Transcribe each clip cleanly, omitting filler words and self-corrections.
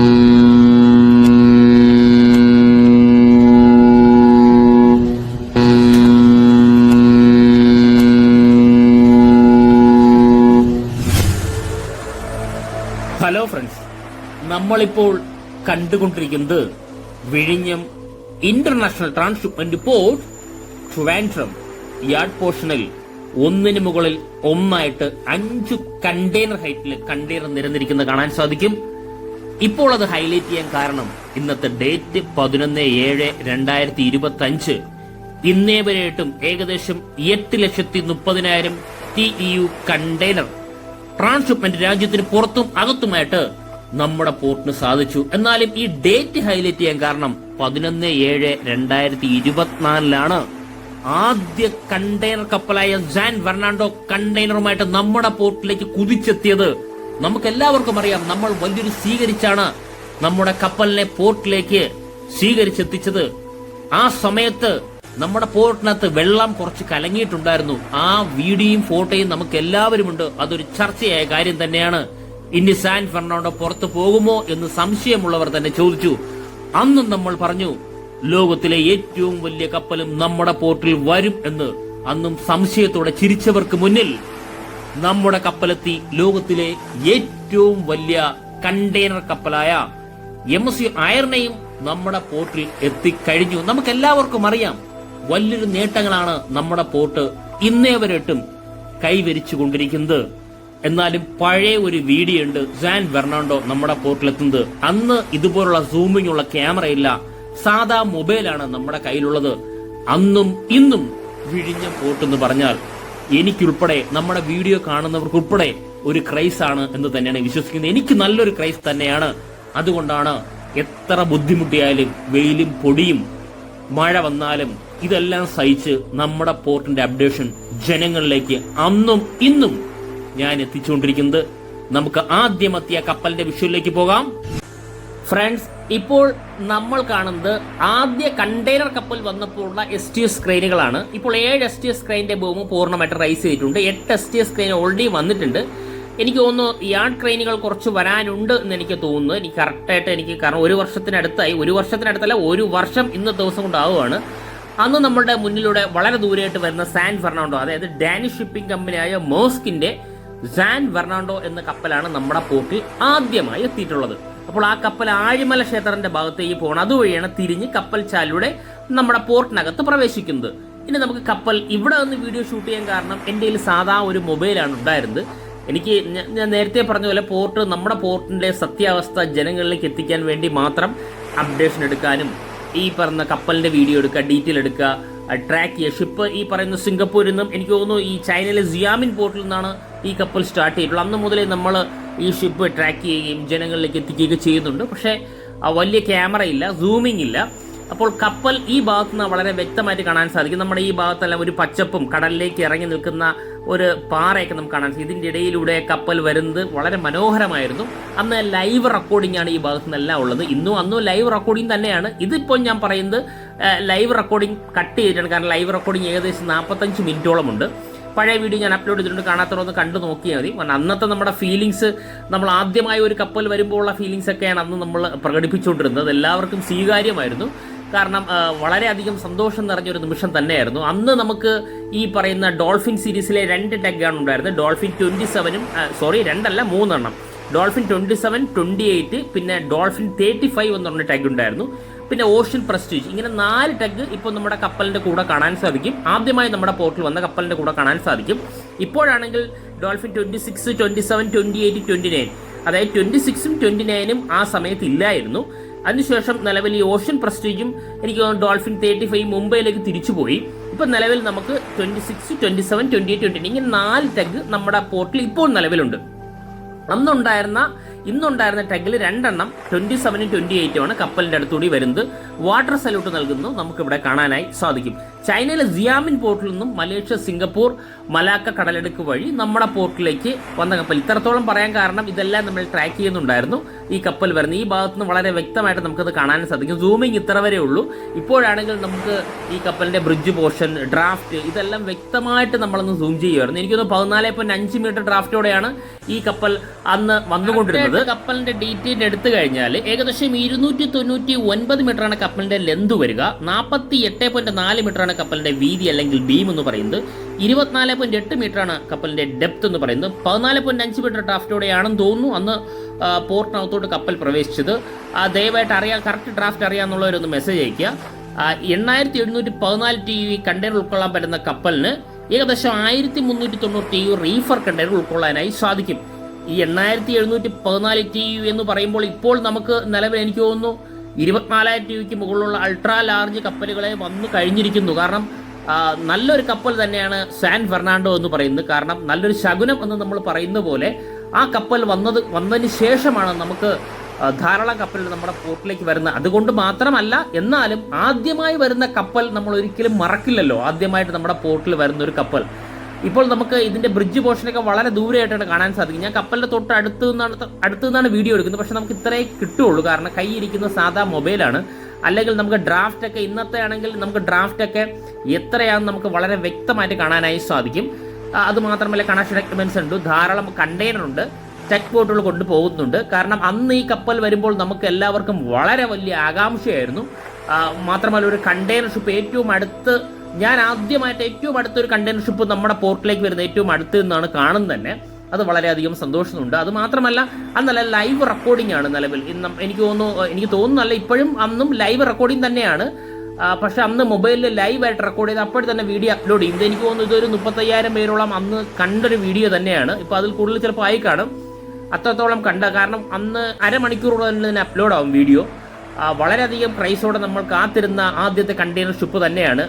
Hello friends, നമ്മളിപ്പോൾ കണ്ടുകൊണ്ടിരിക്കുന്നത് വിഴിഞ്ഞം international transshipment port Trivandrum yard പോർഷനിൽ ഒന്നിന് മുകളിൽ ഒന്നായിട്ട് 5 കണ്ടെയ്നർ ഹൈറ്റിൽ കണ്ടെയ്നർ നിരന്നിരിക്കുന്നത് കാണാൻ സാധിക്കും. ഇപ്പോൾ അത് ഹൈലൈറ്റ് ചെയ്യാൻ കാരണം ഇന്നത്തെ ഡേറ്റ് 11/7/2025. ഇന്നേ വരെയായിട്ടും ഏകദേശം 8,30,000 TEU കണ്ടെയ്നർ ട്രാൻസ്ഷിപ്മെന്റ് രാജ്യത്തിന് പുറത്തും അകത്തുമായിട്ട് നമ്മുടെ പോർട്ടിന് സാധിച്ചു. എന്നാലും ഈ ഡേറ്റ് ഹൈലൈറ്റ് ചെയ്യാൻ കാരണം 11/7/2024 ആദ്യ കണ്ടെയ്നർ കപ്പലായ സാൻ ഫെർണാണ്ടോ കണ്ടെയ്നറുമായിട്ട് നമ്മുടെ പോർട്ടിലേക്ക് കുതിച്ചെത്തിയത്. നമുക്ക് എല്ലാവർക്കും അറിയാം, നമ്മൾ വലിയൊരു സ്വീകരിച്ചാണ് നമ്മുടെ കപ്പലിനെ പോർട്ടിലേക്ക് സ്വീകരിച്ചെത്തിച്ചത്. ആ സമയത്ത് നമ്മുടെ പോർട്ടിനകത്ത് വെള്ളം കുറച്ച് കലങ്ങിയിട്ടുണ്ടായിരുന്നു. ആ വീഡിയോയും ഫോട്ടോയും നമുക്ക് എല്ലാവരുമുണ്ട്. അതൊരു ചർച്ചയായ കാര്യം തന്നെയാണ്. ഇനി സാൻ ഫെർണാണ്ടോ പുറത്തു പോകുമോ എന്ന് സംശയമുള്ളവർ തന്നെ ചോദിച്ചു. അന്നും നമ്മൾ പറഞ്ഞു, ലോകത്തിലെ ഏറ്റവും വലിയ കപ്പലും നമ്മുടെ പോർട്ടിൽ വരും എന്ന്. അന്നും സംശയത്തോടെ ചിരിച്ചവർക്ക് മുന്നിൽ നമ്മുടെ കപ്പലെത്തി. ലോകത്തിലെ ഏറ്റവും വലിയ കണ്ടെയ്നർ കപ്പലായ MSC അയർനെയും നമ്മുടെ പോർട്ടിൽ എത്തിക്കഴിഞ്ഞു. നമുക്ക് എല്ലാവർക്കും അറിയാം, വലിയൊരു നേട്ടങ്ങളാണ് നമ്മുടെ പോർട്ട് ഇന്നേ വരെയിട്ടും കൈവരിച്ചുകൊണ്ടിരിക്കുന്നത്. എന്നാലും പഴയ ഒരു വീഡിയോ ഉണ്ട്, സാൻ ഫെർണാണ്ടോ നമ്മുടെ പോർട്ടിലെത്തുന്നത്. അന്ന് ഇതുപോലുള്ള സൂമിംഗ് ഉള്ള ക്യാമറയില്ല, സാധാ മൊബൈലാണ് നമ്മുടെ കയ്യിലുള്ളത്. അന്നും ഇന്നും വിഴിഞ്ഞം പോർട്ട് എന്ന് പറഞ്ഞാൽ എനിക്കുൾപ്പെടെ നമ്മുടെ വീഡിയോ കാണുന്നവർക്കുൾപ്പെടെ ഒരു ക്രൈസ് ആണ് എന്ന് തന്നെയാണ് വിശ്വസിക്കുന്നത്. എനിക്ക് നല്ലൊരു ക്രൈസ് തന്നെയാണ്. അതുകൊണ്ടാണ് എത്ര ബുദ്ധിമുട്ടിയാലും വെയിലും പൊടിയും മഴ വന്നാലും ഇതെല്ലാം സഹിച്ച് നമ്മുടെ പോർട്ടിന്റെ അപ്ഡേഷൻ ജനങ്ങളിലേക്ക് അന്നും ഇന്നും ഞാൻ എത്തിച്ചുകൊണ്ടിരിക്കുന്നത്. നമുക്ക് ആദ്യം എത്തിയ കപ്പലിന്റെ വിഷ്വലിലേക്ക് പോകാം. ഫ്രണ്ട്സ്, ഇപ്പോൾ നമ്മൾ കാണുന്നത് ആദ്യ കണ്ടെയ്നർ കപ്പൽ വന്നപ്പോഴുള്ള STS ക്രെയിനുകളാണ്. ഇപ്പോൾ 7 STS ക്രെയിനിന്റെ ബൂം പൂർണ്ണമായിട്ട് റൈസ് ചെയ്തിട്ടുണ്ട്. 8 STS ക്രെയിൻ ഓൾറെഡി വന്നിട്ടുണ്ട്. എനിക്ക് തോന്നുന്നു യാർഡ് ക്രെയിനുകൾ കുറച്ച് വരാനുണ്ട് എന്ന് എനിക്ക് തോന്നുന്നു. എനിക്ക് കറക്റ്റായിട്ട് കാരണം ഒരു വർഷത്തിനടുത്തല്ല, ഒരു വർഷം ഇന്നത്തെ ദിവസം കൊണ്ടാവുകയാണ്. അന്ന് നമ്മുടെ മുന്നിലൂടെ വളരെ ദൂരെയായിട്ട് വരുന്ന സാൻ ഫെർണാണ്ടോ, അതായത് ഡാനിഷ് ഷിപ്പിംഗ് കമ്പനിയായ മേഴ്സ്കിന്റെ സാൻ ഫെർണാണ്ടോ എന്ന കപ്പലാണ് നമ്മുടെ പോർട്ടിൽ ആദ്യമായി എത്തിയിട്ടുള്ളത്. അപ്പോൾ ആ കപ്പൽ ആഴിമല ക്ഷേത്രത്തിന്റെ ഭാഗത്തേക്ക് പോകണം. അതുവഴിയാണ് തിരിഞ്ഞ് കപ്പൽ ചാലിലൂടെ നമ്മുടെ പോർട്ടിനകത്ത് പ്രവേശിക്കുന്നത്. ഇനി നമുക്ക് കപ്പൽ ഇവിടെ നിന്ന് വീഡിയോ ഷൂട്ട് ചെയ്യാൻ കാരണം എൻ്റെ കയ്യിൽ സാധാ ഒരു മൊബൈലാണ് ഉണ്ടായിരുന്നത്. എനിക്ക് ഞാൻ നേരത്തെ പറഞ്ഞ പോലെ നമ്മുടെ പോർട്ടിന്റെ സത്യാവസ്ഥ ജനങ്ങളിലേക്ക് എത്തിക്കാൻ വേണ്ടി മാത്രം അപ്ഡേഷൻ എടുക്കാനും ഈ പറഞ്ഞ കപ്പലിന്റെ വീഡിയോ എടുക്കുക, ഡീറ്റെയിൽ എടുക്കുക, ട്രാക്ക് ചെയ്യുക. ഷിപ്പ് ഈ പറയുന്ന സിംഗപ്പൂരിൽ നിന്നും എനിക്ക് തോന്നുന്നു ഈ ചൈനയിലെ സിയാമിൻ പോർട്ടിൽ നിന്നാണ് ഈ കപ്പൽ സ്റ്റാർട്ട് ചെയ്തിട്ടുള്ളത്. അന്ന് മുതലേ നമ്മൾ ഈ ഷിപ്പ് ട്രാക്ക് ചെയ്യുകയും ജനങ്ങളിലേക്ക് എത്തിക്കുകയൊക്കെ ചെയ്യുന്നുണ്ട്. പക്ഷേ വലിയ ക്യാമറ ഇല്ല, സൂമിംഗ് ഇല്ല. അപ്പോൾ കപ്പൽ ഈ ഭാഗത്ത് നിന്ന് വളരെ വ്യക്തമായിട്ട് കാണാൻ സാധിക്കും. നമ്മുടെ ഈ ഭാഗത്തെല്ലാം ഒരു പച്ചപ്പും കടലിലേക്ക് ഇറങ്ങി നിൽക്കുന്ന ഒരു പാറയൊക്കെ നമുക്ക് കാണാൻ സാധിക്കും. ഇതിൻ്റെ ഇടയിലൂടെ കപ്പൽ വരുന്നത് വളരെ മനോഹരമായിരുന്നു. അന്ന് ലൈവ് റെക്കോർഡിംഗ് ആണ് ഈ ഭാഗത്തു നിന്നെല്ലാം ഉള്ളത്. അന്നും ലൈവ് റെക്കോർഡിംഗ് തന്നെയാണ്. ഇതിപ്പോൾ ഞാൻ പറയുന്നത് ലൈവ് റെക്കോർഡിംഗ് കട്ട് ചെയ്തിട്ടാണ്. കാരണം ലൈവ് റെക്കോർഡിംഗ് ഏകദേശം 45 മിനിറ്റോളം ഉണ്ട്. പഴയ വീഡിയോ ഞാൻ അപ്ലോഡ് ചെയ്തിട്ടുണ്ട്, കാണാത്തവരൊന്ന് കണ്ടു നോക്കിയാൽ മതി. അന്നത്തെ നമ്മുടെ ഫീലിങ്സ്, നമ്മൾ ആദ്യമായി ഒരു കപ്പൽ വരുമ്പോൾ ഉള്ള ഫീലിങ്സ് ഒക്കെയാണ് അന്ന് നമ്മൾ പ്രകടിപ്പിച്ചുകൊണ്ടിരുന്നത്. അത് എല്ലാവർക്കും സ്വീകാര്യമായിരുന്നു. കാരണം വളരെയധികം സന്തോഷം നിറഞ്ഞൊരു നിമിഷം തന്നെയായിരുന്നു. അന്ന് നമുക്ക് ഈ പറയുന്ന ഡോൾഫിൻ സീരീസിലെ 2 ടെഗാണ് ഉണ്ടായിരുന്നത്. ഡോൾഫിൻ 27 2 3 ഡോൾഫിൻ 27, 28, പിന്നെ ഡോൾഫിൻ 35 എന്ന് പറഞ്ഞ ടെഗ് ഉണ്ടായിരുന്നു. പിന്നെ ഓഷ്യൻ പ്രസ്റ്റീജ്. ഇങ്ങനെ 4 ടെഗ് ഇപ്പോൾ നമ്മുടെ കപ്പലിന്റെ കൂടെ കാണാൻ സാധിക്കും. ആദ്യമായി നമ്മുടെ പോർട്ടിൽ വന്ന കപ്പലിന്റെ കൂടെ കാണാൻ സാധിക്കും. ഇപ്പോഴാണെങ്കിൽ ഡോൾഫിൻ 26, 27, 28, 29, അതായത് 26ഉം 29ഉം ആ സമയത്ത് ഇല്ലായിരുന്നു. അതിനുശേഷം നിലവിൽ ഈ ഓഷ്യൻ പ്രസ്റ്റീജും എനിക്ക് ഡോൾഫിൻ 35 മുംബൈയിലേക്ക് തിരിച്ചുപോയി. ഇപ്പൊ നിലവിൽ നമുക്ക് 26, 27, 28, 29 ഇങ്ങനെ 4 ടെഗ് നമ്മുടെ പോർട്ടിൽ ഇപ്പോൾ നിലവിലുണ്ട്. ഇന്നുണ്ടായിരുന്ന ടെഗിൽ 2 27ഉം 28ഉമാണ് കപ്പലിന്റെ അടുത്തുകൂടി വരുന്നത്. വാട്ടർ സല്യൂട്ട് നൽകുന്നു നമുക്ക് ഇവിടെ കാണാനായി സാധിക്കും. ചൈനയിലെ സിയാമിൻ പോർട്ടിൽ നിന്നും മലേഷ്യ, സിംഗപ്പൂർ, മലാക്ക കടലെടുക്ക് വഴി നമ്മുടെ പോർട്ടിലേക്ക് വന്ന കപ്പൽ. ഇത്രത്തോളം പറയാൻ കാരണം ഇതെല്ലാം നമ്മൾ ട്രാക്ക് ചെയ്യുന്നുണ്ടായിരുന്നു. ഈ കപ്പൽ വരുന്ന ഈ ഭാഗത്ത് നിന്ന് വളരെ വ്യക്തമായിട്ട് നമുക്കത് കാണാൻ സാധിക്കും. സൂമിങ് ഇത്ര വരെ ഉള്ളൂ. ഇപ്പോഴാണെങ്കിൽ നമുക്ക് ഈ കപ്പലിന്റെ ബ്രിഡ്ജ് പോർഷൻ, ഡ്രാഫ്റ്റ് ഇതെല്ലാം വ്യക്തമായിട്ട് നമ്മളൊന്ന് സൂം ചെയ്യുമായിരുന്നു. എനിക്കൊന്ന് 14.5 മീറ്റർ ഡ്രാഫ്റ്റോടെയാണ് ഈ കപ്പൽ അന്ന് വന്നുകൊണ്ടിരുന്നത്. കപ്പലിന്റെ ഡീറ്റെയിൽ എടുത്തു കഴിഞ്ഞാൽ ഏകദേശം 299 മീറ്ററാണ് കപ്പലിന്റെ ലെന്ത് വരിക. 48.4 മീറ്ററാണ് കപ്പലിന്റെ വീതി അല്ലെങ്കിൽ ബീം എന്ന് പറയുന്നത്. 24.8 മീറ്ററാണ് കപ്പലിന്റെ ഡെപ്ത് എന്ന് പറയുന്നത്. 14.5 മീറ്റർ ഡ്രാഫ്റ്റോടെയാണെന്ന് തോന്നുന്നു അന്ന് പോർട്ടിനകത്തോട്ട് കപ്പൽ പ്രവേശിച്ചത്. ദയവായിട്ട് അറിയാം, കറക്റ്റ് ഡ്രാഫ്റ്റ് അറിയാമെന്നുള്ളവരൊന്ന് മെസ്സേജ് അയയ്ക്കുക. 8714 TEU കണ്ടെയ്നർ ഉൾക്കൊള്ളാൻ പറ്റുന്ന കപ്പലിന് ഏകദേശം 1390 TEU റീഫർ കണ്ടെയ്നർ ഉൾക്കൊള്ളാനായി സാധിക്കും. ഈ 8714 TEU എന്ന് പറയുമ്പോൾ ഇപ്പോൾ നമുക്ക് നിലവിൽ എനിക്ക് തോന്നുന്നു 24,000 TEUക്ക് മുകളിലുള്ള അൾട്രാ ലാർജ് കപ്പലുകളെ വന്നു കഴിഞ്ഞിരിക്കുന്നു. കാരണം നല്ലൊരു കപ്പൽ തന്നെയാണ് സാൻ ഫെർണാണ്ടോ എന്ന് പറയുന്നത്. കാരണം നല്ലൊരു ശകുനം എന്ന് നമ്മൾ പറയുന്ന പോലെ ആ കപ്പൽ വന്നതിന് ശേഷമാണ് നമുക്ക് ധാരാളം കപ്പലുകൾ നമ്മുടെ പോർട്ടിലേക്ക് വരുന്നത്. അതുകൊണ്ട് മാത്രമല്ല, എന്നാലും ആദ്യമായി വരുന്ന കപ്പൽ നമ്മൾ ഒരിക്കലും മറക്കില്ലല്ലോ. ആദ്യമായിട്ട് നമ്മുടെ പോർട്ടിൽ വരുന്ന ഒരു കപ്പൽ. ഇപ്പോൾ നമുക്ക് ഇതിന്റെ ബ്രിഡ്ജ് പോർഷനൊക്കെ വളരെ ദൂരെയായിട്ടാണ് കാണാൻ സാധിക്കും. ഞാൻ കപ്പലിന്റെ തൊട്ട് അടുത്ത് നിന്നാണ് വീഡിയോ എടുക്കുന്നത്. പക്ഷെ നമുക്ക് ഇത്രേ കിട്ടുള്ളൂ, കാരണം കൈയിരിക്കുന്ന സാധാ മൊബൈലാണ്. അല്ലെങ്കിൽ നമുക്ക് ഡ്രാഫ്റ്റ് ഒക്കെ ഇന്നത്തെ ആണെങ്കിൽ നമുക്ക് ഡ്രാഫ്റ്റ് ഒക്കെ എത്രയാണെന്ന് നമുക്ക് വളരെ വ്യക്തമായിട്ട് കാണാനായി സാധിക്കും. അതുമാത്രമല്ല, കണക്ഷൻ എക്യുപ്മെന്റ്സ് ഉണ്ട്, ധാരാളം കണ്ടെയ്നർ ഉണ്ട്, ചെക്ക് ബോട്ടുകൾ കൊണ്ടുപോകുന്നുണ്ട്. കാരണം അന്ന് ഈ കപ്പൽ വരുമ്പോൾ നമുക്ക് എല്ലാവർക്കും വളരെ വലിയ ആകാംക്ഷയായിരുന്നു. മാത്രമല്ല, ഒരു കണ്ടെയ്നർ ഷിപ്പ് ഏറ്റവും അടുത്ത്, ഞാൻ ആദ്യമായിട്ട് ഏറ്റവും അടുത്തൊരു കണ്ടെയ്നർ ഷിപ്പ് നമ്മുടെ പോർട്ടിലേക്ക് വരുന്ന ഏറ്റവും അടുത്ത് നിന്നാണ് കാണുന്നത് തന്നെ. അത് വളരെയധികം സന്തോഷമുണ്ട്. അത് മാത്രമല്ല, അന്നല്ല ലൈവ് റെക്കോർഡിംഗ് ആണ് നിലവിൽ. എനിക്ക് തോന്നുന്നല്ല, ഇപ്പോഴും അന്നും ലൈവ് റെക്കോർഡിംഗ് തന്നെയാണ്. പക്ഷെ അന്ന് മൊബൈലിൽ ലൈവായിട്ട് റെക്കോർഡ് ചെയ്ത് അപ്പോൾ തന്നെ വീഡിയോ അപ്ലോഡ് ചെയ്യും. എനിക്ക് തോന്നുന്നു ഇതൊരു 35,000 പേരോളം അന്ന് കണ്ടൊരു വീഡിയോ തന്നെയാണ്. ഇപ്പോൾ അതിൽ കൂടുതൽ ചിലപ്പോൾ ആയി കാണും. അത്രത്തോളം കാരണം അന്ന് അരമണിക്കൂറോളം തന്നെ അപ്ലോഡ് ആവും വീഡിയോ. വളരെയധികം ക്രൈസോടെ നമ്മൾ കാത്തിരുന്ന ആദ്യത്തെ കണ്ടെയ്നർ ഷിപ്പ് തന്നെയാണ്.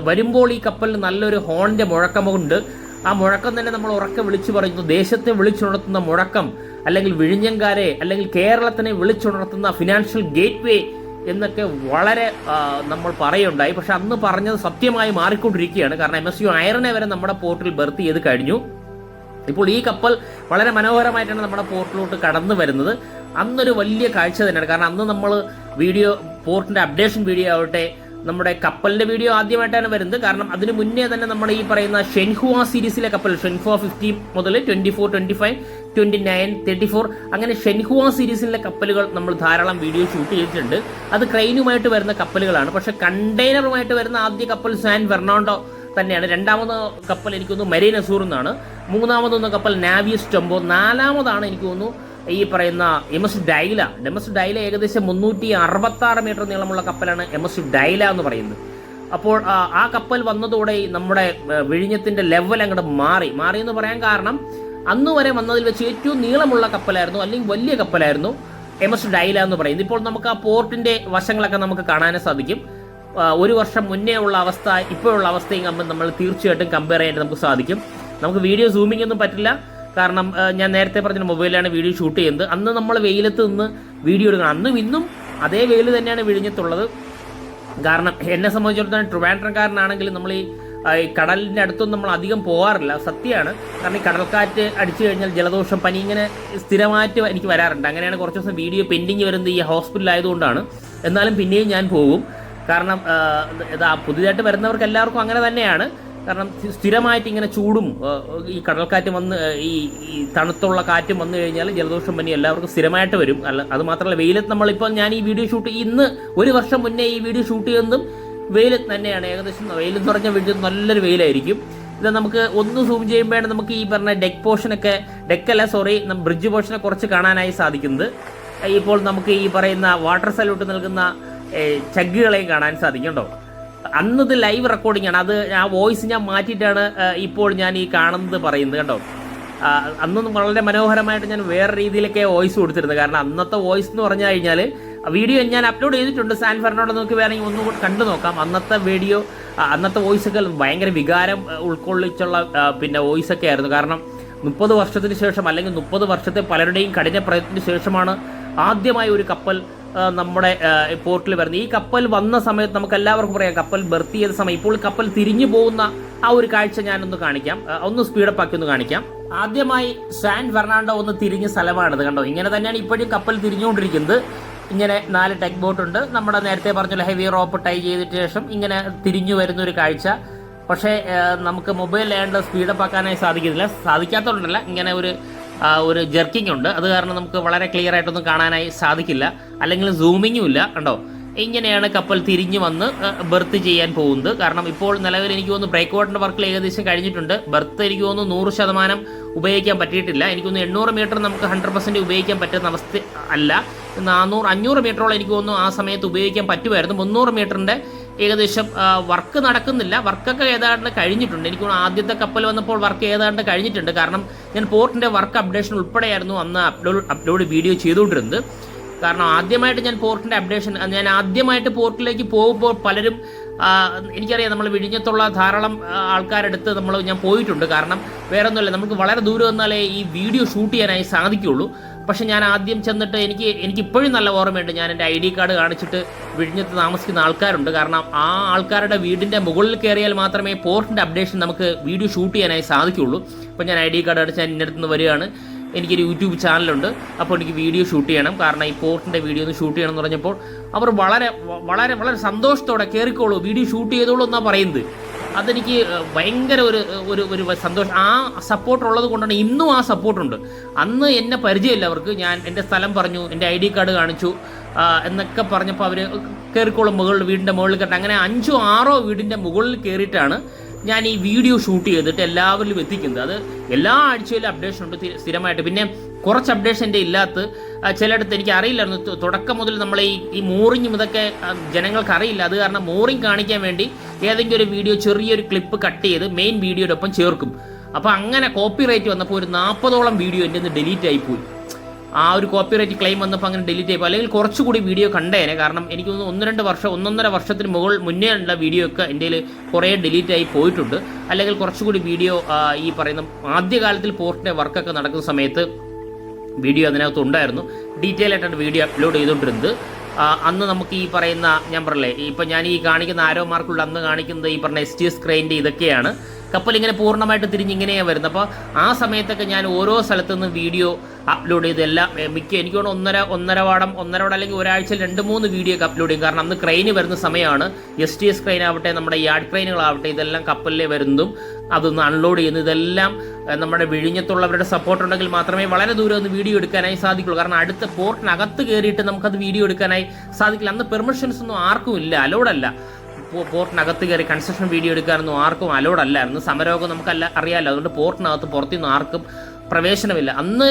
വരുമ്പോൾ ഈ കപ്പലിന് നല്ലൊരു ഹോണിന്റെ മുഴക്കമുണ്ട്. ആ മുഴക്കം തന്നെ നമ്മൾ ഉറക്കെ വിളിച്ചു പറയുന്നു. ദേശത്തെ വിളിച്ചുണർത്തുന്ന മുഴക്കം, അല്ലെങ്കിൽ വിഴിഞ്ഞംകാരെ, അല്ലെങ്കിൽ കേരളത്തിനെ വിളിച്ചുണർത്തുന്ന ഫിനാൻഷ്യൽ ഗേറ്റ് വേ എന്നൊക്കെ വളരെ നമ്മൾ പറയുണ്ടായി. പക്ഷെ അന്ന് പറഞ്ഞത് സത്യമായി മാറിക്കൊണ്ടിരിക്കുകയാണ്. കാരണം MSU ഐറനെ വരെ നമ്മുടെ പോർട്ടിൽ ബർത്ത് ചെയ്ത് കഴിഞ്ഞു. ഇപ്പോൾ ഈ കപ്പൽ വളരെ മനോഹരമായിട്ടാണ് നമ്മുടെ പോർട്ടിലോട്ട് കടന്നു വരുന്നത്. അന്നൊരു വലിയ കാഴ്ച തന്നെയാണ്. കാരണം അന്ന് നമ്മൾ പോർട്ടിന്റെ അപ്ഡേഷൻ വീഡിയോ ആവട്ടെ, നമ്മുടെ കപ്പലിന്റെ വീഡിയോ ആദ്യമായിട്ടാണ് വരുന്നത്. കാരണം അതിന് മുന്നേ തന്നെ നമ്മുടെ ഈ പറയുന്ന ഷെൻഹുവ സീരീസിലെ കപ്പൽ, ഷെൻഹുവ 50 മുതൽ 24, 25, 29, 34 അങ്ങനെ ഷെൻഹുവ സീരീസിലെ കപ്പലുകൾ നമ്മൾ ധാരാളം വീഡിയോ ഷൂട്ട് ചെയ്തിട്ടുണ്ട്. അത് ക്രെയിനുമായിട്ട് വരുന്ന കപ്പലുകളാണ്. പക്ഷെ കണ്ടെയ്നറുമായിട്ട് വരുന്ന ആദ്യ കപ്പൽ സാൻ ഫെർണാണ്ടോ തന്നെയാണ്. രണ്ടാമത് കപ്പൽ എനിക്ക് തോന്നുന്നു മരീൻ അസൂർ എന്നാണ്. മൂന്നാമതൊന്ന് കപ്പൽ നാവിയസ് ടെമ്പോ. നാലാമതാണ് എനിക്ക് തോന്നുന്നു ഈ പറയുന്ന MS ഡൈല. ഏകദേശം 366 മീറ്റർ നീളമുള്ള കപ്പലാണ് MS ഡൈല എന്ന് പറയുന്നത്. അപ്പോൾ ആ കപ്പൽ വന്നതോടെ നമ്മുടെ വിഴിഞ്ഞത്തിന്റെ ലെവൽ അങ്ങോട്ട് മാറി എന്ന് പറയാൻ കാരണം, അന്ന് വരെ വന്നതിൽ വെച്ച് ഏറ്റവും നീളമുള്ള കപ്പലായിരുന്നു, അല്ലെങ്കിൽ വലിയ കപ്പലായിരുന്നു MS ഡൈല എന്ന് പറയുന്നത്. ഇപ്പോൾ നമുക്ക് ആ പോർട്ടിന്റെ വശങ്ങളൊക്കെ നമുക്ക് കാണാൻ സാധിക്കും. ഒരു വർഷം മുന്നേ ഉള്ള അവസ്ഥ ഇപ്പോഴുള്ള അവസ്ഥയും നമ്മൾ തീർച്ചയായിട്ടും കമ്പയർ ചെയ്യാനായിട്ട് നമുക്ക് സാധിക്കും. നമുക്ക് വീഡിയോ സൂമിംഗ് ഒന്നും പറ്റില്ല. കാരണം ഞാൻ നേരത്തെ പറഞ്ഞ മൊബൈലാണ് വീഡിയോ ഷൂട്ട് ചെയ്യുന്നത്. അന്ന് നമ്മൾ വെയിലത്ത് നിന്ന് വീഡിയോ എടുക്കണം. അന്നും ഇന്നും അതേ വെയിൽ തന്നെയാണ് വിഴിഞ്ഞത്തുള്ളത്. കാരണം എന്നെ സംബന്ധിച്ചിടത്തോളം ട്രിവാൻഡ്രംകാരനാണെങ്കിൽ നമ്മൾ ഈ കടലിൻ്റെ അടുത്തൊന്നും നമ്മൾ അധികം പോകാറില്ല, സത്യമാണ്. കാരണം ഈ കടൽക്കാറ്റ് അടിച്ചു കഴിഞ്ഞാൽ ജലദോഷം, പനി ഇങ്ങനെ സ്ഥിരമായിട്ട് എനിക്ക് വരാറുണ്ട്. അങ്ങനെയാണ് കുറച്ച് ദിവസം വീഡിയോ പെൻഡിങ് വരുന്നത് ഈ ഹോസ്പിറ്റലായതുകൊണ്ടാണ്. എന്നാലും പിന്നെയും ഞാൻ പോകും. കാരണം പുതിയതായിട്ട് വരുന്നവർക്ക് എല്ലാവർക്കും അങ്ങനെ തന്നെയാണ്. കാരണം സ്ഥിരമായിട്ട് ഇങ്ങനെ ചൂടും ഈ കടൽക്കാറ്റും വന്ന് ഈ തണുത്തുള്ള കാറ്റും വന്നു കഴിഞ്ഞാൽ ജലദോഷം പനി എല്ലാവർക്കും സ്ഥിരമായിട്ട് വരും. അത് മാത്രമല്ല, വെയിലത്ത് നമ്മളിപ്പോൾ ഞാൻ ഈ വീഡിയോ ഷൂട്ട് ഇന്ന് ഒരു വർഷം മുന്നേ ഈ വീഡിയോ ഷൂട്ട് ചെയ്യുന്നതും വെയിലത്ത് തന്നെയാണ്. ഏകദേശം വെയിലെന്ന് പറഞ്ഞ വീഡിയോ നല്ലൊരു വെയിലായിരിക്കും. ഇത് നമുക്ക് ഒന്ന് സൂം ചെയ്യുമ്പോഴാണ് നമുക്ക് ഈ പറഞ്ഞ ബ്രിഡ്ജ് പോർഷനെ കുറച്ച് കാണാനായി സാധിക്കുന്നത്. ഇപ്പോൾ നമുക്ക് ഈ പറയുന്ന വാട്ടർ സല്യൂട്ട് നൽകുന്ന ചഗ്ഗുകളെയും കാണാൻ സാധിക്കും കേട്ടോ. അന്നത് ലൈവ് റെക്കോർഡിംഗ് ആണ്. അത് ആ വോയിസ് ഞാൻ മാറ്റിയിട്ടാണ് ഇപ്പോൾ ഞാൻ ഈ കാണുന്നത് പറയുന്നത് കേട്ടോ. അന്നൊന്നും വളരെ മനോഹരമായിട്ട് ഞാൻ വേറെ രീതിയിലൊക്കെ വോയിസ് കൊടുത്തിരുന്നത്. കാരണം അന്നത്തെ വോയിസ് എന്ന് പറഞ്ഞു കഴിഞ്ഞാൽ വീഡിയോ ഞാൻ അപ്ലോഡ് ചെയ്തിട്ടുണ്ട്. സാൻ ഫെർണാണ്ടോ നോക്കി വേണമെങ്കിൽ ഒന്നും കണ്ടു നോക്കാം. അന്നത്തെ വോയിസൊക്കെ ഭയങ്കര വികാരം ഉൾക്കൊള്ളിച്ചുള്ള വോയിസ് ഒക്കെ ആയിരുന്നു. കാരണം 30 വർഷത്തിന് ശേഷം, അല്ലെങ്കിൽ 30 വർഷത്തെ പലരുടെയും കഠിന പ്രയത്നത്തിന് ശേഷമാണ് ആദ്യമായി ഒരു കപ്പൽ നമ്മുടെ പോർട്ടിൽ വരുന്നത്. ഈ കപ്പൽ വന്ന സമയത്ത് നമുക്ക് എല്ലാവർക്കും പറയാം കപ്പൽ ബർത്ത് ചെയ്ത സമയം. ഇപ്പോൾ കപ്പൽ തിരിഞ്ഞു പോകുന്ന ആ ഒരു കാഴ്ച ഞാനൊന്ന് കാണിക്കാം, ഒന്ന് സ്പീഡപ്പ് ആക്കി ഒന്ന് കാണിക്കാം. ആദ്യമായി സാൻ ഫെർണാണ്ടോ ഒന്ന് തിരിഞ്ഞ സ്ഥലമാണിത്, കണ്ടോ. ഇങ്ങനെ തന്നെയാണ് ഇപ്പോഴും കപ്പൽ തിരിഞ്ഞുകൊണ്ടിരിക്കുന്നത്. ഇങ്ങനെ 4 ടെക് ബോട്ട് ഉണ്ട്. നമ്മുടെ നേരത്തെ പറഞ്ഞ ഹെവി റോപ്പ് ടൈ ചെയ്തിട്ട് ശേഷം ഇങ്ങനെ തിരിഞ്ഞു വരുന്ന ഒരു കാഴ്ച. പക്ഷേ നമുക്ക് മൊബൈൽ ആയതുകൊണ്ട് സ്പീഡപ്പ് ആക്കാനായി സാധിക്കാത്തതുകൊണ്ടല്ല, ഇങ്ങനെ ഒരു ജെർക്കിംഗ് ഉണ്ട്. അത് കാരണം നമുക്ക് വളരെ ക്ലിയർ ആയിട്ടൊന്നും കാണാനായി സാധിക്കില്ല, അല്ലെങ്കിൽ സൂമിങ്ങും ഇല്ല, കണ്ടോ. ഇങ്ങനെയാണ് കപ്പൽ തിരിഞ്ഞു വന്ന് ബർത്ത് ചെയ്യാൻ പോകുന്നത്. കാരണം ഇപ്പോൾ നിലവിൽ എനിക്ക് തോന്നുന്നു ബ്രേക്ക് വാട്ടറിന്റെ വർക്കിൽ ഏകദേശം കഴിഞ്ഞിട്ടുണ്ട്. ബർത്ത് എനിക്ക് തോന്നുന്നു 100% ഉപയോഗിക്കാൻ പറ്റിയിട്ടില്ല. എനിക്ക് തോന്നുന്നു 800 മീറ്റർ നമുക്ക് 100% ഉപയോഗിക്കാൻ പറ്റുന്ന അവസ്ഥ അല്ല. 400-500 മീറ്ററോളം എനിക്ക് തോന്നുന്നു ആ സമയത്ത് ഉപയോഗിക്കാൻ പറ്റുമായിരുന്നു. 300 മീറ്ററിന്റെ ഏകദേശം വർക്ക് നടക്കുന്നില്ല. വർക്കൊക്കെ ഏതാണ്ട് കഴിഞ്ഞിട്ടുണ്ട്. എനിക്ക് തോന്നുന്നു ആദ്യത്തെ കപ്പൽ വന്നപ്പോൾ വർക്ക് ഏതാണ്ട് കഴിഞ്ഞിട്ടുണ്ട്. കാരണം ഞാൻ പോർട്ടിന്റെ വർക്ക് അപ്ഡേഷൻ ഉൾപ്പെടെയായിരുന്നു അന്ന് അപ്ലോഡ് വീഡിയോ ചെയ്തുകൊണ്ടിരുന്നത്. കാരണം ആദ്യമായിട്ട് ഞാൻ പോർട്ടിന്റെ അപ്ഡേഷൻ, ഞാൻ ആദ്യമായിട്ട് പോർട്ടിലേക്ക് പോകുമ്പോൾ പലരും എനിക്കറിയാം, നമ്മൾ വിഴിഞ്ഞത്തുള്ള ധാരാളം ആൾക്കാരെടുത്ത് ഞാൻ പോയിട്ടുണ്ട്. കാരണം വേറെ ഒന്നുമില്ല, നമുക്ക് വളരെ ദൂരം വന്നാലേ ഈ വീഡിയോ ഷൂട്ട് ചെയ്യാനായി സാധിക്കുള്ളൂ. പക്ഷെ ഞാൻ ആദ്യം ചെന്നിട്ട് എനിക്ക് ഇപ്പോഴും നല്ല ഓർമ്മയുണ്ട്. ഞാൻ എൻ്റെ ID കാർഡ് കാണിച്ചിട്ട് വിഴിഞ്ഞത്ത് താമസിക്കുന്ന ആൾക്കാരുണ്ട്. കാരണം ആ ആൾക്കാരുടെ വീടിൻ്റെ മുകളിൽ കയറിയാൽ മാത്രമേ പോർട്ടിൻ്റെ അപ്ഡേഷൻ നമുക്ക് വീഡിയോ ഷൂട്ട് ചെയ്യാനായി സാധിക്കുള്ളൂ. അപ്പോൾ ഞാൻ ID കാർഡ് അടിച്ച് ഞാൻ ഇന്നടുത്ത് നിന്ന് വരികയാണ്, എനിക്കൊരു യൂട്യൂബ് ചാനലുണ്ട്, അപ്പോൾ എനിക്ക് വീഡിയോ ഷൂട്ട് ചെയ്യണം, കാരണം ഈ പോർട്ടിൻ്റെ വീഡിയോ ഒന്ന് ഷൂട്ട് ചെയ്യണം എന്ന് പറഞ്ഞപ്പോൾ അവർ വളരെ വളരെ വളരെ സന്തോഷത്തോടെ കയറിക്കോളൂ, വീഡിയോ ഷൂട്ട് ചെയ്തോളൂ എന്നാണ് പറയുന്നത്. അതെനിക്ക് ഭയങ്കര ഒരു സന്തോഷം. ആ സപ്പോർട്ട് ഉള്ളത് കൊണ്ടാണ് ഇന്നും ആ സപ്പോർട്ടുണ്ട്. അന്ന് എന്നെ പരിചയമില്ല അവർക്ക്. ഞാൻ എൻ്റെ സ്ഥലം പറഞ്ഞു, എൻ്റെ ID കാർഡ് കാണിച്ചു എന്നൊക്കെ പറഞ്ഞപ്പോൾ അവർ കയറിക്കോളും വീടിൻ്റെ മുകളിൽ കയറി. അങ്ങനെ 5-6 വീടിൻ്റെ മുകളിൽ കയറിയിട്ടാണ് ഞാൻ ഈ വീഡിയോ ഷൂട്ട് ചെയ്തിട്ട് എല്ലാവരിലും എത്തിക്കുന്നത്. അത് എല്ലാ ആഴ്ചയിലും അപ്ഡേഷൻ ഉണ്ട് സ്ഥിരമായിട്ട്. പിന്നെ കുറച്ച് അപ്ഡേഷൻ എൻ്റെ ഇല്ലാത്ത ചിലയിടത്ത് എനിക്ക് അറിയില്ലായിരുന്നു. തുടക്കം മുതൽ നമ്മൾ ഈ മൂറിങ്ങും ഇതൊക്കെ ജനങ്ങൾക്ക് അറിയില്ല. അത് കാരണം മൂറിങ് കാണിക്കാൻ വേണ്ടി ഏതെങ്കിലും ഒരു വീഡിയോ ചെറിയൊരു ക്ലിപ്പ് കട്ട് ചെയ്ത് മെയിൻ വീഡിയോയുടെ ഒപ്പം ചേർക്കും. അപ്പോൾ അങ്ങനെ കോപ്പിറൈറ്റ് വന്നപ്പോൾ ഒരു 40ഓളം വീഡിയോ എൻ്റെ നിന്ന് ഡിലീറ്റ് ആയിപ്പോയി. ആ ഒരു കോപ്പിറൈറ്റ് ക്ലെയിം വന്നപ്പോൾ അങ്ങനെ ഡിലീറ്റ് ആയിപ്പോൾ. അല്ലെങ്കിൽ കുറച്ചുകൂടി വീഡിയോ കണ്ടേനെ. കാരണം എനിക്ക് തോന്നുന്നു 1-2 വർഷത്തിന് മുന്നേ ഉള്ള വീഡിയോ ഒക്കെ എൻ്റെ കുറേ ഡിലീറ്റ് ആയി പോയിട്ടുണ്ട്. അല്ലെങ്കിൽ കുറച്ചുകൂടി വീഡിയോ ഈ പറയുന്ന ആദ്യകാലത്തിൽ പോർട്ടിൻ്റെ വർക്കൊക്കെ നടക്കുന്ന സമയത്ത് വീഡിയോ അതിനകത്ത് ഉണ്ടായിരുന്നു. ഡീറ്റെയിൽ ആയിട്ടാണ് വീഡിയോ അപ്ലോഡ് ചെയ്തുകൊണ്ടിരുന്നത്. അന്ന് നമുക്ക് ഈ പറയുന്ന, ഞാൻ പറഞ്ഞില്ലേ, ഇപ്പം ഞാൻ ഈ കാണിക്കുന്ന ആരോ മാർക്കുള്ള അന്ന് കാണിക്കുന്നത് ഈ പറഞ്ഞ STS ക്രെയിൻ്റെ ഇതൊക്കെയാണ്. കപ്പൽ ഇങ്ങനെ പൂർണ്ണമായിട്ട് തിരിഞ്ഞിങ്ങനെയാണ് വരുന്നത്. അപ്പോൾ ആ സമയത്തൊക്കെ ഞാൻ ഓരോ സ്ഥലത്തു നിന്ന് വീഡിയോ അപ്ലോഡ് ചെയ്ത് എനിക്ക് തോന്നുന്നു ഒന്നര വാടം അല്ലെങ്കിൽ ഒരാഴ്ചയിൽ 2-3 വീഡിയോ ഒക്കെ അപ്ലോഡ് ചെയ്യും. കാരണം അന്ന് ക്രെയിന് വരുന്ന സമയമാണ്. STS ക്രെയിൻ ആവട്ടെ, നമ്മുടെ യാർഡ് ക്രെയിനുകളാവട്ടെ, ഇതെല്ലാം കപ്പലിലെ വരുന്നതും അതൊന്ന് അൺലോഡ് ചെയ്യുന്നു. ഇതെല്ലാം നമ്മുടെ വിഴിഞ്ഞത്തുള്ളവരുടെ സപ്പോർട്ട് ഉണ്ടെങ്കിൽ മാത്രമേ വളരെ ദൂരം ഒന്ന് വീഡിയോ എടുക്കാനായി സാധിക്കുള്ളൂ. കാരണം അടുത്ത പോർട്ടിനകത്ത് കയറിയിട്ട് നമുക്കത് വീഡിയോ എടുക്കാനായി സാധിക്കില്ല. അന്ന് പെർമിഷൻസ് ഒന്നും ആർക്കും ഇല്ല, അലോഡല്ല. പോർട്ടിനകത്ത് കയറി കൺസ്ട്രക്ഷൻ വീഡിയോ എടുക്കാനൊന്നും ആർക്കും അലോഡല്ലായിരുന്നു. സമരമൊക്കെ നമുക്കല്ല അറിയാമല്ലോ. അതുകൊണ്ട് പോർട്ടിനകത്ത് പുറത്തുനിന്ന് ആർക്കും പ്രവേശനമില്ല. അന്ന്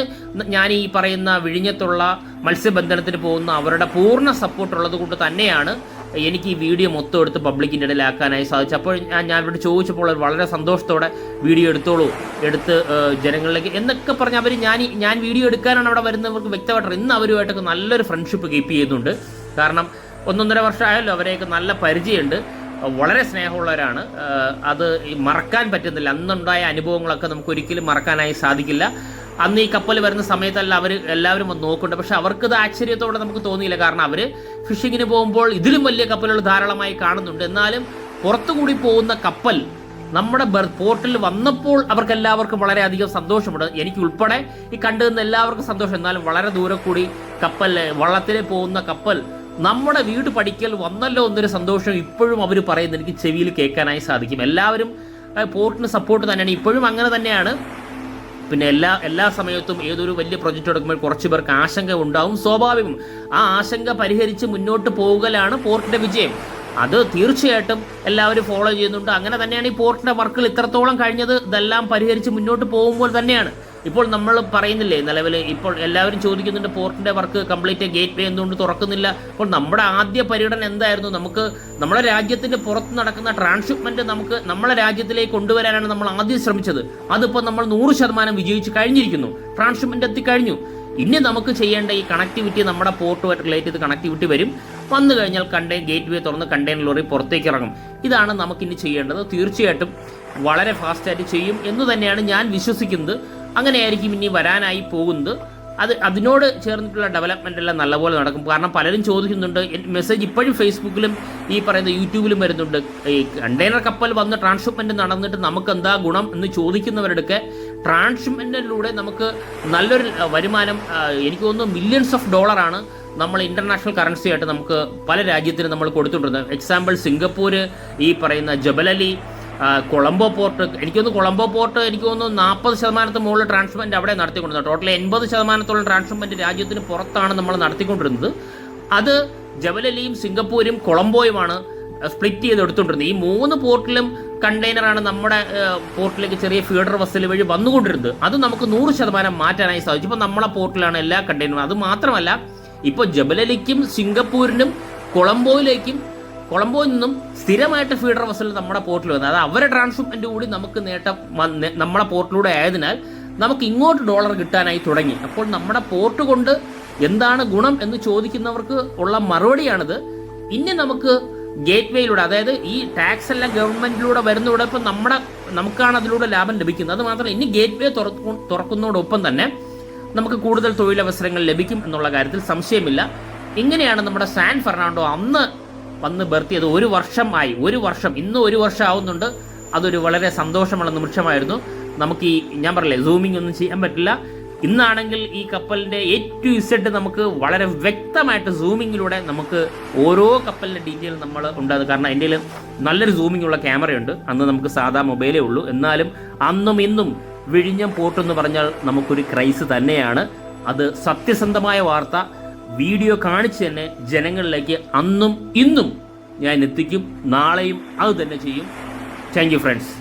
ഞാൻ ഈ പറയുന്ന വിഴിഞ്ഞത്തുള്ള മത്സ്യബന്ധനത്തിന് പോകുന്ന അവരുടെ പൂർണ്ണ സപ്പോർട്ട് ഉള്ളത് കൊണ്ട് തന്നെയാണ് എനിക്ക് ഈ വീഡിയോ മൊത്തം എടുത്ത് പബ്ലിക്കിൻ്റെ ഇടയിലാക്കാനായി സാധിച്ചു. അപ്പോൾ ഞാൻ ഇവരോട് ചോദിച്ചപ്പോൾ വളരെ സന്തോഷത്തോടെ വീഡിയോ എടുത്ത് ജനങ്ങളിലേക്ക് എന്നൊക്കെ പറഞ്ഞ് അവർ ഞാൻ വീഡിയോ എടുക്കാനാണ് അവിടെ വരുന്നവർക്ക് വ്യക്തമായിട്ട് ഇന്ന് അവരുമായിട്ടൊക്കെ നല്ലൊരു ഫ്രണ്ട്ഷിപ്പ് കീപ്പ് ചെയ്യുന്നുണ്ട്. കാരണം 1-1.5 വർഷമായല്ലോ, അവരെയൊക്കെ നല്ല പരിചയമുണ്ട്, വളരെ സ്നേഹമുള്ളവരാണ്. അത് മറക്കാൻ പറ്റുന്നില്ല. അന്നുണ്ടായ അനുഭവങ്ങളൊക്കെ നമുക്ക് ഒരിക്കലും മറക്കാനായി സാധിക്കില്ല. അന്ന് ഈ കപ്പൽ വരുന്ന സമയത്തല്ല എല്ലാവരും വന്ന് നോക്കുന്നുണ്ട്. പക്ഷെ അവർക്കിത് ആശ്ചര്യത്തോടെ നമുക്ക് തോന്നിയില്ല. കാരണം അവർ ഫിഷിങ്ങിന് പോകുമ്പോൾ ഇതിലും വലിയ കപ്പലുകൾ ധാരാളമായി കാണുന്നുണ്ട്. എന്നാലും പുറത്തുകൂടി പോകുന്ന കപ്പൽ നമ്മുടെ പോർട്ടിൽ വന്നപ്പോൾ അവർക്കെല്ലാവർക്കും വളരെയധികം സന്തോഷമുണ്ട്. എനിക്ക് ഉൾപ്പെടെ ഈ കണ്ടുനിന്ന് എല്ലാവർക്കും സന്തോഷം. എന്നാലും വളരെ ദൂരെ കൂടി വള്ളത്തിൽ പോകുന്ന കപ്പൽ നമ്മുടെ വീട് പഠിക്കൽ വന്നല്ലോ എന്നൊരു സന്തോഷം ഇപ്പോഴും അവർ പറയുന്നത് എനിക്ക് ചെവിയിൽ കേൾക്കാനായി സാധിക്കും. എല്ലാവരും പോർട്ടിന് സപ്പോർട്ട് തന്നെയാണ്, ഇപ്പോഴും അങ്ങനെ തന്നെയാണ്. പിന്നെ എല്ലാ സമയത്തും ഏതൊരു വലിയ പ്രൊജക്റ്റ് എടുക്കുമ്പോൾ കുറച്ച് പേർക്ക് ആശങ്ക ഉണ്ടാവും, സ്വാഭാവികം. ആ ആശങ്ക പരിഹരിച്ച് മുന്നോട്ട് പോകലാണ് പോർട്ടിന്റെ വിജയം. അത് തീർച്ചയായിട്ടും എല്ലാവരും ഫോളോ ചെയ്യുന്നുണ്ട്. അങ്ങനെ തന്നെയാണ് ഈ പോർട്ടിന്റെ വർക്കുകൾ ഇത്രത്തോളം കഴിഞ്ഞത്. ഇതെല്ലാം പരിഹരിച്ച് മുന്നോട്ട് പോകുമ്പോൾ തന്നെയാണ്. ഇപ്പോൾ നമ്മൾ പറയുന്നില്ലേ, നിലവിൽ ഇപ്പോൾ എല്ലാവരും ചോദിക്കുന്നുണ്ട് പോർട്ടിന്റെ വർക്ക് കംപ്ലീറ്റ് ഗേറ്റ് വേ എന്തുകൊണ്ട് തുറക്കുന്നില്ല. അപ്പോൾ നമ്മുടെ ആദ്യ പരിഗണന എന്തായിരുന്നു? നമുക്ക് നമ്മുടെ രാജ്യത്തിന്റെ പുറത്ത് നടക്കുന്ന ട്രാൻസ്ഷിപ്മെന്റ് നമുക്ക് നമ്മുടെ രാജ്യത്തിലേക്ക് കൊണ്ടുവരാനാണ് നമ്മൾ ആദ്യം ശ്രമിച്ചത്. അതിപ്പോൾ നമ്മൾ 100% വിജയിച്ച് കഴിഞ്ഞിരിക്കുന്നു. ട്രാൻസ്ഷിപ്മെന്റ് എത്തിക്കഴിഞ്ഞു. ഇനി നമുക്ക് ചെയ്യേണ്ട ഈ കണക്ടിവിറ്റി, നമ്മുടെ പോർട്ടുമായിട്ട് റിലേറ്റ് ചെയ്ത് കണക്ടിവിറ്റി വരും. വന്നു കഴിഞ്ഞാൽ ഗേറ്റ് വേ തുറന്ന് കണ്ടെയ്നർ ലോറി പുറത്തേക്ക് ഇറങ്ങും. ഇതാണ് നമുക്കിനി ചെയ്യേണ്ടത്. തീർച്ചയായിട്ടും വളരെ ഫാസ്റ്റായിട്ട് ചെയ്യും എന്ന് തന്നെയാണ് ഞാൻ വിശ്വസിക്കുന്നത്. അങ്ങനെയായിരിക്കും ഇനി വരാനായി പോകുന്നത്. അതിനോട് ചേർന്നിട്ടുള്ള ഡെവലപ്മെൻ്റ് എല്ലാം നല്ലപോലെ നടക്കും. കാരണം പലരും ചോദിക്കുന്നുണ്ട്, മെസ്സേജ് ഇപ്പോഴും ഫേസ്ബുക്കിലും ഈ പറയുന്ന യൂട്യൂബിലും വരുന്നുണ്ട്, ഈ കണ്ടെയ്നർ കപ്പൽ വന്ന് ട്രാൻസ്ഷിപ്മെൻറ്റ് നടന്നിട്ട് നമുക്ക് എന്താ ഗുണം എന്ന് ചോദിക്കുന്നവരുടെയൊക്കെ ട്രാൻസ്ഷിപ്മെൻറ്റിലൂടെ നമുക്ക് നല്ലൊരു വരുമാനം, എനിക്ക് തോന്നുന്നു മില്യൺസ് ഓഫ് ഡോളറാണ് നമ്മൾ ഇൻ്റർനാഷണൽ കറൻസി ആയിട്ട് നമുക്ക് പല രാജ്യത്തിനും നമ്മൾ കൊടുത്തുകൊണ്ടിരുന്നത്. എക്സാമ്പിൾ സിംഗപ്പൂർ, ഈ പറയുന്ന ജബലലി, കൊളംബോ പോർട്ട്. എനിക്കൊന്ന് കൊളംബോ പോർട്ട് എനിക്ക് തോന്നുന്നു 40% മുകളിൽ ട്രാൻസ്ഷിപ്മെൻറ്റ് അവിടെ നടത്തിക്കൊണ്ടിരുന്നത്. ടോട്ടൽ 80% ട്രാൻസ്ഷിപ്മെൻറ്റ് രാജ്യത്തിന് പുറത്താണ് നമ്മൾ നടത്തിക്കൊണ്ടിരുന്നത്. അത് ജബലലിയും സിംഗപ്പൂരും കൊളംബോയുമാണ് സ്പ്ലിറ്റ് ചെയ്ത് എടുത്തുകൊണ്ടിരുന്നത്. ഈ 3 പോർട്ടിലും കണ്ടെയ്നറാണ് നമ്മുടെ പോർട്ടിലേക്ക് ചെറിയ ഫീഡർ വസൽ വഴി വന്നുകൊണ്ടിരുന്നത്. അത് നമുക്ക് 100% മാറ്റാനായി സാധിച്ചു. ഇപ്പോൾ നമ്മളെ പോർട്ടിലാണ് എല്ലാ കണ്ടെയ്നറും. അത് മാത്രമല്ല, ഇപ്പോൾ ജബലലിക്കും സിംഗപ്പൂരിനും കൊളംബോയിൽ നിന്നും സ്ഥിരമായിട്ട് ഫീഡർ വസൽ നമ്മുടെ പോർട്ടിൽ വന്നത്. അത് അവരുടെ ട്രാൻസ്ഷിപ്മെന്റ് കൂടി നമുക്ക് നേട്ടം നമ്മളെ പോർട്ടിലൂടെ ആയതിനാൽ നമുക്ക് ഇങ്ങോട്ട് ഡോളർ കിട്ടാനായി തുടങ്ങി. അപ്പോൾ നമ്മുടെ പോർട്ട് കൊണ്ട് എന്താണ് ഗുണം എന്ന് ചോദിക്കുന്നവർക്ക് ഉള്ള മറുപടിയാണിത്. ഇനി നമുക്ക് ഗേറ്റ് വേയിലൂടെ, അതായത് ഈ ടാക്സ് എല്ലാം ഗവൺമെന്റിലൂടെ വരുന്നതോടെ ഇപ്പം നമുക്കാണ് അതിലൂടെ ലാഭം ലഭിക്കുന്നത്. അത് മാത്രമല്ല, ഇനി ഗേറ്റ് വേ തുറക്കുന്നതോടൊപ്പം തന്നെ നമുക്ക് കൂടുതൽ തൊഴിലവസരങ്ങൾ ലഭിക്കും എന്നുള്ള കാര്യത്തിൽ സംശയമില്ല. ഇങ്ങനെയാണ് നമ്മുടെ സാൻ ഫെർണാണ്ടോ അന്ന് വന്ന് ബർത്തിയത്. ഒരു വർഷം ഇന്ന് 1 വർഷം ആവുന്നുണ്ട്. അതൊരു വളരെ സന്തോഷമുള്ള നിമിഷമായിരുന്നു. നമുക്ക് ഞാൻ പറയില്ലേ, സൂമിംഗ് ഒന്നും ചെയ്യാൻ പറ്റില്ല. ഇന്നാണെങ്കിൽ ഈ കപ്പലിൻ്റെ A to Z നമുക്ക് വളരെ വ്യക്തമായിട്ട് സൂമിങ്ങിലൂടെ നമുക്ക് ഓരോ കപ്പലിൻ്റെ ഡീറ്റെയിൽ നമ്മൾ ഉണ്ടാകും. കാരണം എൻ്റെ നല്ലൊരു സൂമിംഗ് ഉള്ള ക്യാമറയുണ്ട്. അന്ന് നമുക്ക് സാധാ മൊബൈലേ ഉള്ളൂ. എന്നാലും അന്നും ഇന്നും വിഴിഞ്ഞം പോർട്ട് എന്ന് പറഞ്ഞാൽ നമുക്കൊരു ക്രൈസ് തന്നെയാണ്. അത് സത്യസന്ധമായ വാർത്ത വീഡിയോ കാണിച്ച് തന്നെ ജനങ്ങളിലേക്ക് അന്നും ഇന്നും ഞാൻ എത്തിക്കും. നാളെയും അത് തന്നെ ചെയ്യും. Thank you friends.